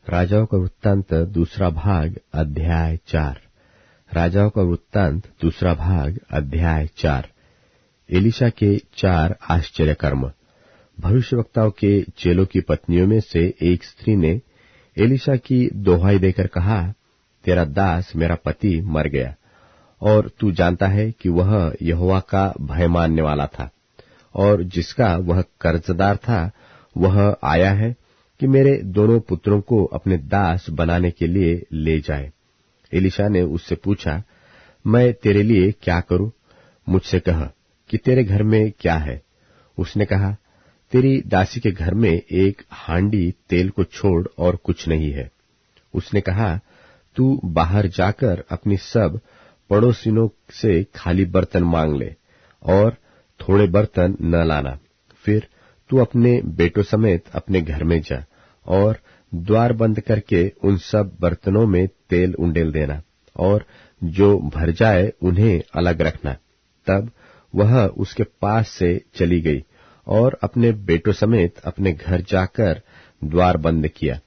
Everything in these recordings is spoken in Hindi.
राजाओं का वृत्तांत दूसरा भाग अध्याय 4। राजाओं का वृत्तांत दूसरा भाग अध्याय 4। एलिशा के 4 आश्चर्य कर्म। भविष्यवक्ताओं के चेलों की पत्नियों में से एक स्त्री ने एलिशा की दोहाई देकर कहा, तेरा दास मेरा पति मर गया, और तू जानता है कि वह यहोवा का भय मानने वाला था, और जिसका वह कर्जदार था वह आया है कि मेरे दोनों पुत्रों को अपने दास बनाने के लिए ले जाए। एलिशा ने उससे पूछा, मैं तेरे लिए क्या करूं? मुझसे कह कि तेरे घर में क्या है? उसने कहा, तेरी दासी के घर में एक हांडी तेल को छोड़ और कुछ नहीं है। उसने कहा, तू बाहर जाकर अपनी सब पड़ोसिनों से खाली बर्तन मांग ले और थोड़े बर्तन न लाना। फिर तू अपने बेटों समेत अपने घर में जा और द्वार बंद करके उन सब बर्तनों में तेल उंडेल देना, और जो भर जाए उन्हें अलग रखना। तब वह उसके पास से चली गई और अपने बेटों समेत अपने घर जाकर द्वार बंद किया।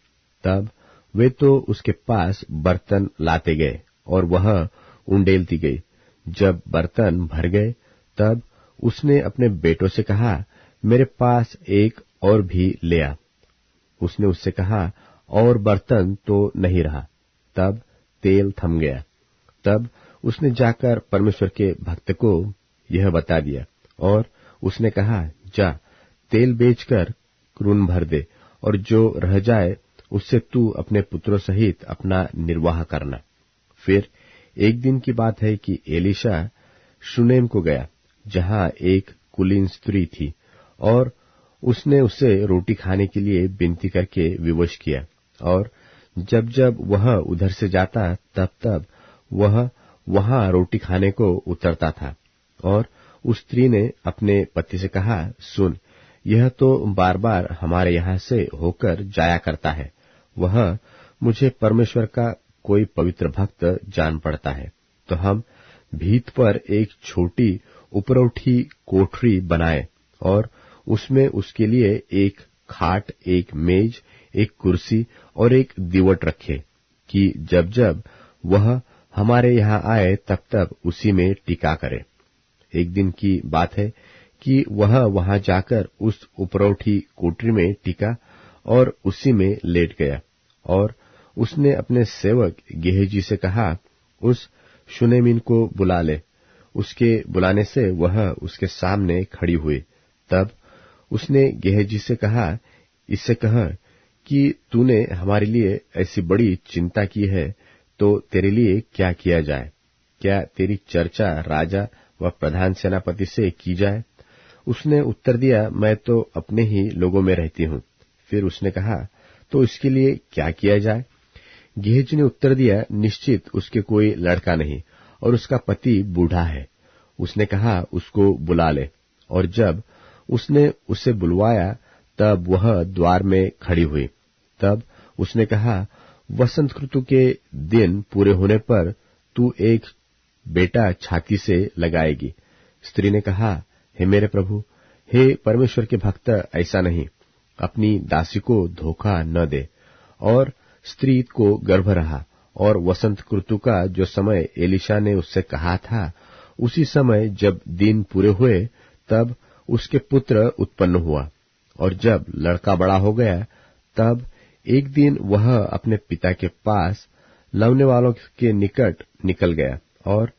तब वे तो उसके पास बर्तन लाते गए और वह उंडेलती गई। जब बर्तन भर गए तब उसने अपने बेटों से कहा, मेरे पास एक और भी ले आ। उसने उससे कहा, और बर्तन तो नहीं रहा। तब तेल थम गया। तब उसने जाकर परमेश्वर के भक्त को यह बता दिया, और उसने कहा, जा तेल बेचकर ऋण भर दे, और जो रह जाए उससे तू अपने पुत्रों सहित अपना निर्वाह करना। फिर एक दिन की बात है कि एलिशा शूनेम को गया, जहां एक कुलीन स्त्री थी, और उसने उसे रोटी खाने के लिए विनती करके विवश किया, और जब जब वह उधर से जाता तब तब वह वहां रोटी खाने को उतरता था। और उस स्त्री ने अपने पति से कहा, सुन, यह तो बार बार हमारे यहाँ से होकर जाया करता है। वह मुझे परमेश्वर का कोई पवित्र भक्त जान पड़ता है, तो हम भीत पर एक छोटी उपरौठी कोठरी बनाए और उसमें उसके लिए एक खाट, एक मेज, एक कुर्सी और एक दीवट रखे, कि जब जब वह हमारे यहाँ आए तब तब उसी में टिका करे। एक दिन की बात है कि वह वहां जाकर उस उपरौठी कोठरी में टिका और उसी में लेट गया। और उसने अपने सेवक गेहजी से कहा, उस शूनेमिन को बुला ले। उसके बुलाने से वह उसके सामने खड़ी हुई। तब उसने गेहजी से कहा, इससे कह कि तूने हमारे लिए ऐसी बड़ी चिंता की है, तो तेरे लिए क्या किया जाए? क्या तेरी चर्चा राजा व प्रधान सेनापति से की जाए? उसने उत्तर दिया, मैं तो अपने ही लोगों में रहती हूँ। फिर उसने कहा, तो इसके लिए क्या किया जाए? गेहजी ने उत्तर दिया, निश्चित उसके कोई लड़का नहीं, और उसका पति बूढ़ा है। उसने कहा, उसको बुला ले। और जब उसने उसे बुलवाया तब वह द्वार में खड़ी हुई। तब उसने कहा, वसंत ऋतु के दिन पूरे होने पर तू एक बेटा छाती से लगाएगी। स्त्री ने कहा, हे मेरे प्रभु, हे परमेश्वर के भक्त, ऐसा नहीं, अपनी दासी को धोखा न दे। और स्त्री को गर्भ रहा, और वसंत ऋतु का जो समय एलिशा ने उससे कहा था, उसी समय जब दिन पूरे हुए तब उसके पुत्र उत्पन्न हुआ। और जब लड़का बड़ा हो गया तब एक दिन वह अपने पिता के पास लवने वालों के निकट निकल गया, और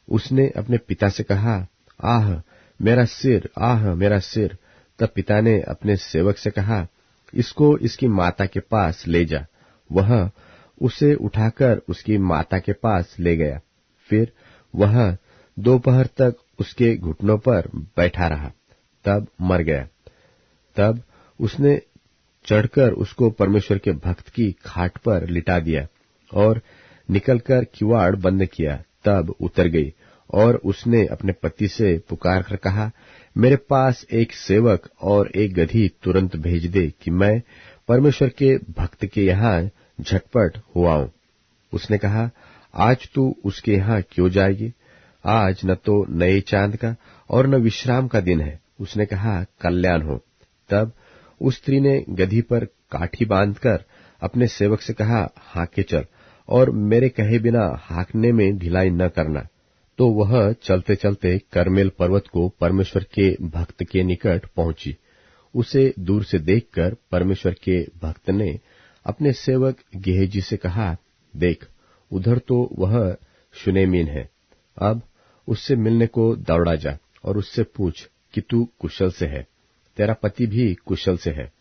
उसने अपने पिता से कहा, आह मेरा सिर, आह मेरा सिर। तब पिता ने अपने सेवक से कहा, इसको इसकी माता के पास ले जा। वह उसे उठाकर उसकी माता के पास ले गया। फिर वह दोपहर तक उसके घुटनों पर बैठा रहा, तब मर गया। तब उसने चढ़कर उसको परमेश्वर के भक्त की खाट पर लिटा दिया और निकलकर किवाड़ बंद किया। तब उतर गई, और उसने अपने पति से पुकार कर कहा, मेरे पास एक सेवक और एक गधी तुरंत भेज दे कि मैं परमेश्वर के भक्त के यहाँ झटपट हो आऊं। उसने कहा, आज तू उसके यहाँ क्यों जाएगी? आज न तो नए चांद का और न विश्राम का दिन है। उसने कहा, कल्याण हो। तब उस स्त्री ने गधी पर काठी बांधकर अपने सेवक से कहा, हाँके चल, और मेरे कहे बिना हाँकने में ढिलाई न करना। तो वह चलते चलते करमेल पर्वत को परमेश्वर के भक्त के निकट पहुंची। उसे दूर से देखकर परमेश्वर के भक्त ने अपने सेवक गेहजी से कहा, देख, उधर तो वह शुनेमीन है। अब उससे मिलने को दौड़ा जा और उससे पूछ कि तू कुशल से है, तेरा पति भी कुशल से है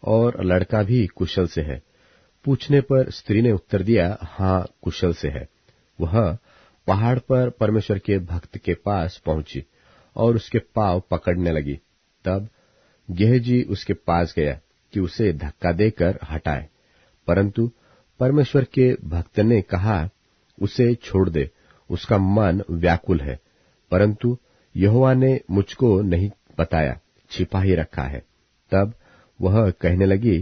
और लड़का भी कुशल से है। पूछने पर स्त्री ने उत्तर दिया, हाँ, कुशल से है। वह पहाड़ पर परमेश्वर के भक्त के पास पहुंची और उसके पांव पकड़ने लगी। तब गेहजी उसके पास गया कि उसे धक्का देकर हटाए, परंतु परमेश्वर के भक्त ने कहा, उसे छोड़ दे, उसका मन व्याकुल है, परंतु यहोवा ने मुझको नहीं बताया, छिपा ही रखा है। तब वह कहने लगी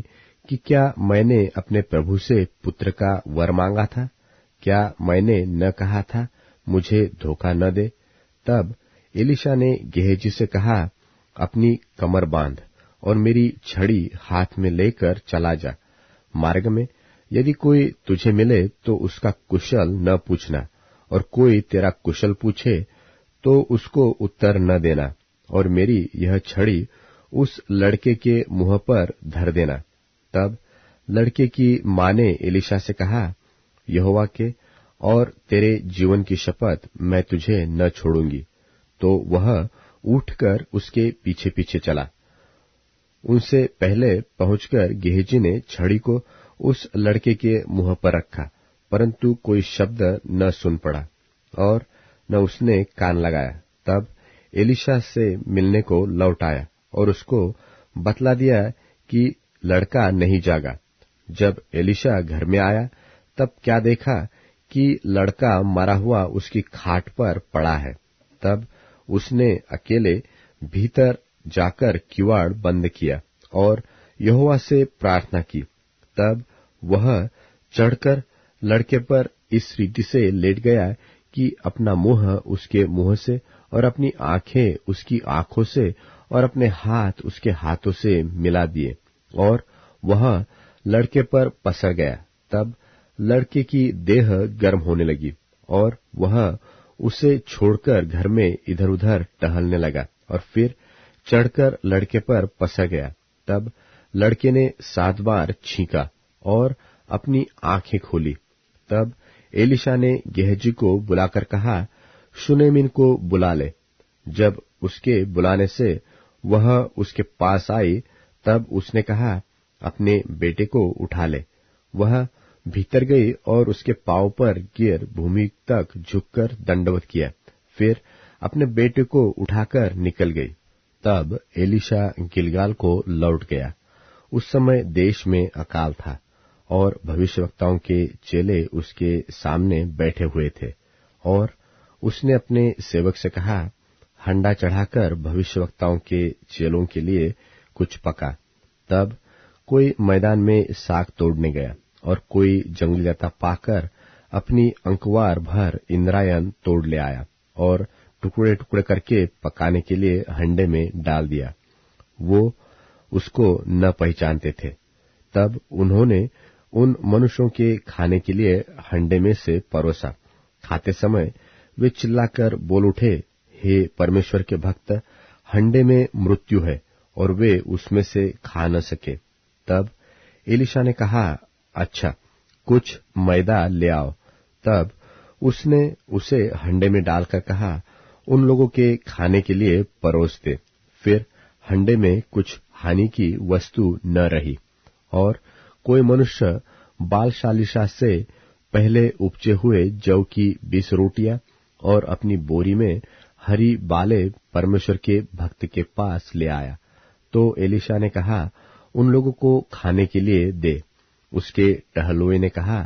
कि क्या मैंने अपने प्रभु से पुत्र का वर मांगा था? क्या मैंने न कहा था, मुझे धोखा न दे? तब एलीशा ने गेहजी से कहा, अपनी कमर बांध और मेरी छड़ी हाथ में लेकर चला जा। मार्ग में यदि कोई तुझे मिले तो उसका कुशल न पूछना, और कोई तेरा कुशल पूछे तो उसको उत्तर न देना, और मेरी यह छड़ी उस लड़के के मुंह पर धर देना। तब लड़के की माँ ने एलीशा से कहा, यहोवा के और तेरे जीवन की शपथ, मैं तुझे न छोड़ूंगी। तो वह उठकर उसके पीछे पीछे चला। उनसे पहले पहुंचकर गेहजी ने छड़ी को उस लड़के के मुंह पर रखा, परंतु कोई शब्द न सुन पड़ा और न उसने कान लगाया। तब एलीशा से मिलने को लौट आया और उसको बतला दिया कि लड़का नहीं जागा। जब एलीशा घर में आया तब क्या देखा कि लड़का मरा हुआ उसकी खाट पर पड़ा है। तब उसने अकेले भीतर जाकर किवाड़ बंद किया और यहोवा से प्रार्थना की। तब वह चढ़कर लड़के पर इस रीति से लेट गया कि अपना मुंह उसके मुंह से और अपनी आंखें उसकी आंखों से और अपने हाथ उसके हाथों से मिला दिए, और वह लड़के पर पसर गया। तब लड़के की देह गर्म होने लगी और वह उसे छोड़कर घर में इधर उधर टहलने लगा और फिर चढ़कर लड़के पर पसर गया। तब लड़के ने 7 बार छींका और अपनी आंखें खोली। तब एलीशा ने गेहजी को बुलाकर कहा, शुनेमिन को बुला ले। जब उसके बुलाने से वह उसके पास आई, तब उसने कहा, अपने बेटे को उठा ले। वह भीतर गई और उसके पांव पर गिर भूमि तक झुककर दंडवत किया, फिर अपने बेटे को उठाकर निकल गई। तब एलीशा गिलगाल को लौट गया। उस समय देश में अकाल था और भविष्यवक्ताओं के चेले उसके सामने बैठे हुए थे, और उसने अपने सेवक से कहा, हंडा चढ़ाकर भविष्यवक्ताओं के चेलों के लिए कुछ पका। तब कोई मैदान में साग तोड़ने गया और कोई जंगली लता पाकर अपनी अंकवार भर इंद्रायण तोड़ ले आया और टुकड़े टुकड़े करके पकाने के लिए हंडे में डाल दिया। वो उसको न पहचानते थे। तब उन्होंने उन मनुष्यों के खाने के लिए हंडे में से परोसा। खाते समय वे चिल्लाकर बोल उठे, हे परमेश्वर के भक्त, हंडे में मृत्यु है और वे उसमें से खा न सके। तब एलीशा ने कहा, अच्छा, कुछ मैदा ले आओ। तब उसने उसे हंडे में डालकर कहा, उन लोगों के खाने के लिए परोस दे। फिर हंडे में कुछ हानि की वस्तु न रही, और कोई मनुष्य बालशालीशा से पहले उपजे हुए जौ की 20 रोटियां और अपनी बोरी में हरी बाले परमेश्वर के भक्त के पास ले आया। तो एलीशा ने कहा, उन लोगों को खाने के लिए दे। उसके टहलुए ने कहा,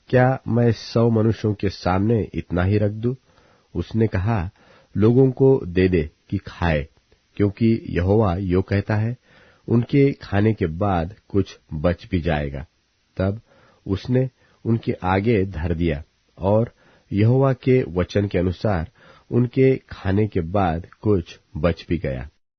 क्या मैं 100 मनुष्यों के सामने इतना ही रख दूं? उसने कहा, लोगों को दे दे कि खाए, क्योंकि यहोवा यो कहता है, उनके खाने के बाद कुछ बच भी जाएगा। तब उसने उनके आगे धर दिया, और यहोवा के वचन के अनुसार उनके खाने के बाद कुछ बच भी गया।